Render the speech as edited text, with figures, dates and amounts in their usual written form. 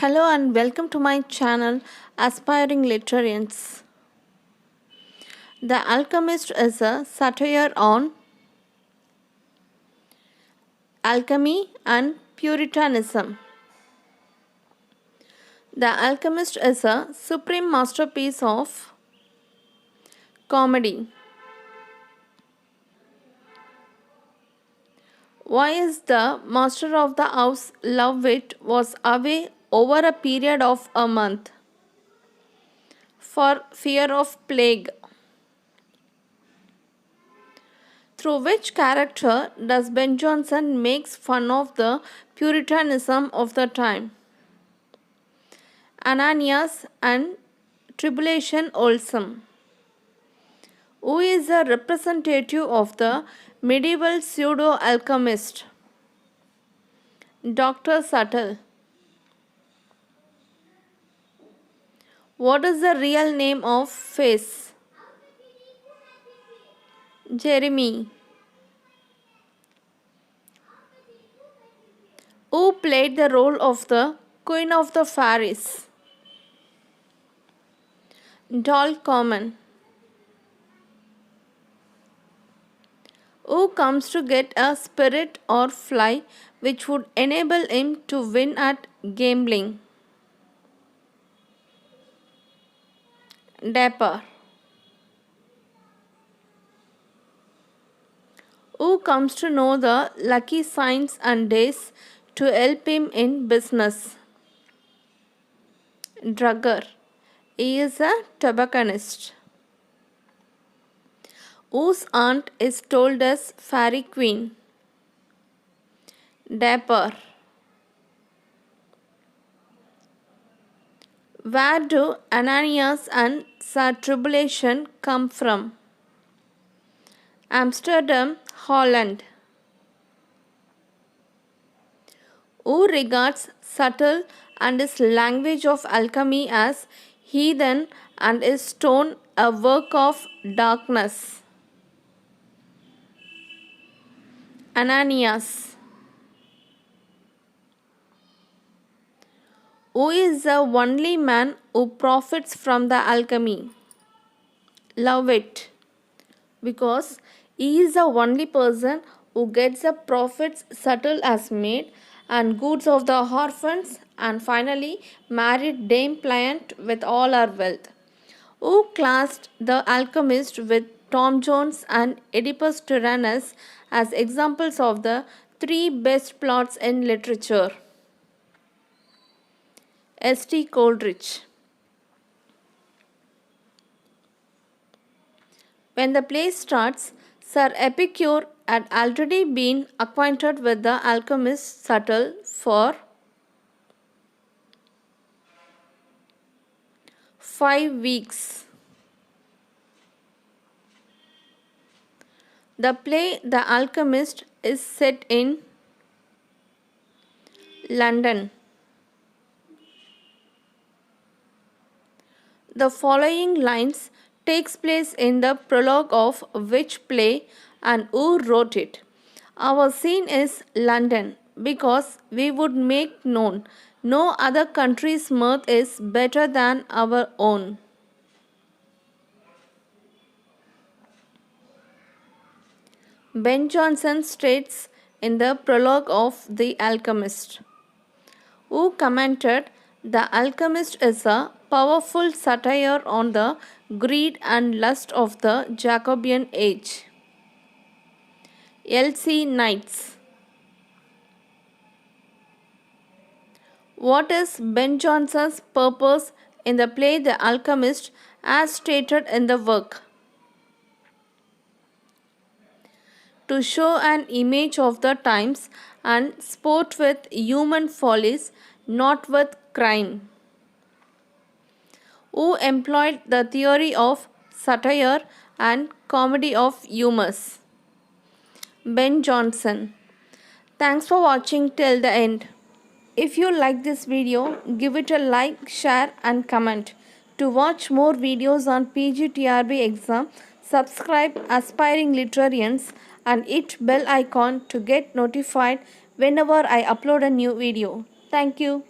Hello and welcome to my channel Aspiring Literarians. The Alchemist is a satire on alchemy and Puritanism. The Alchemist is a supreme masterpiece of comedy. Why is the master of the house Lovewit was away over a period of a month for fear of plague? Through which character does Ben Jonson makes fun of the Puritanism of the time? Ananias and Tribulation Olsum. Who is a representative of the medieval pseudo-alchemist? Dr. Subtle. What is the real name of Face? Jeremy. Who played the role of the Queen of the Fairies? Doll Common. Who comes to get a spirit or fly which would enable him to win at gambling? Dapper. Who comes to know the lucky signs and days to help him in business? Drugger. He is a tobacconist. Whose aunt is told as Fairy Queen? Dapper. Where do Ananias and Sir Tribulation come from? Amsterdam, Holland. Who regards Subtle and his language of alchemy as heathen and his stone a work of darkness? Ananias. Who is the only man who profits from the alchemy? Lovewit. Because he is the only person who gets the profits Subtle has made and goods of the orphans, and finally married Dame Pliant with all her wealth. Who classed The Alchemist with Tom Jones and Oedipus Tyrannus as examples of the three best plots in literature? S.T. Coleridge. When the play starts, Sir Epicure had already been acquainted with the alchemist Subtle for 5 weeks. The play The Alchemist is set in London. The following lines takes place in the prologue of which play and who wrote it? Our scene is London because we would make known no other country's mirth is better than our own. Ben Jonson states in the prologue of The Alchemist, who commented, "The Alchemist is a powerful satire on the greed and lust of the Jacobean age." L.C. Knights. What is Ben Jonson's purpose in the play The Alchemist as stated in the work? To show an image of the times and sport with human follies, not with crime. Who employed the theory of satire and comedy of humours? Ben Jonson. Thanks for watching till the end. If you like this video, give it a like, share and comment. To watch more videos on PGTRB exam, subscribe Aspiring Literarians and hit bell icon to get notified whenever I upload a new video. Thank you.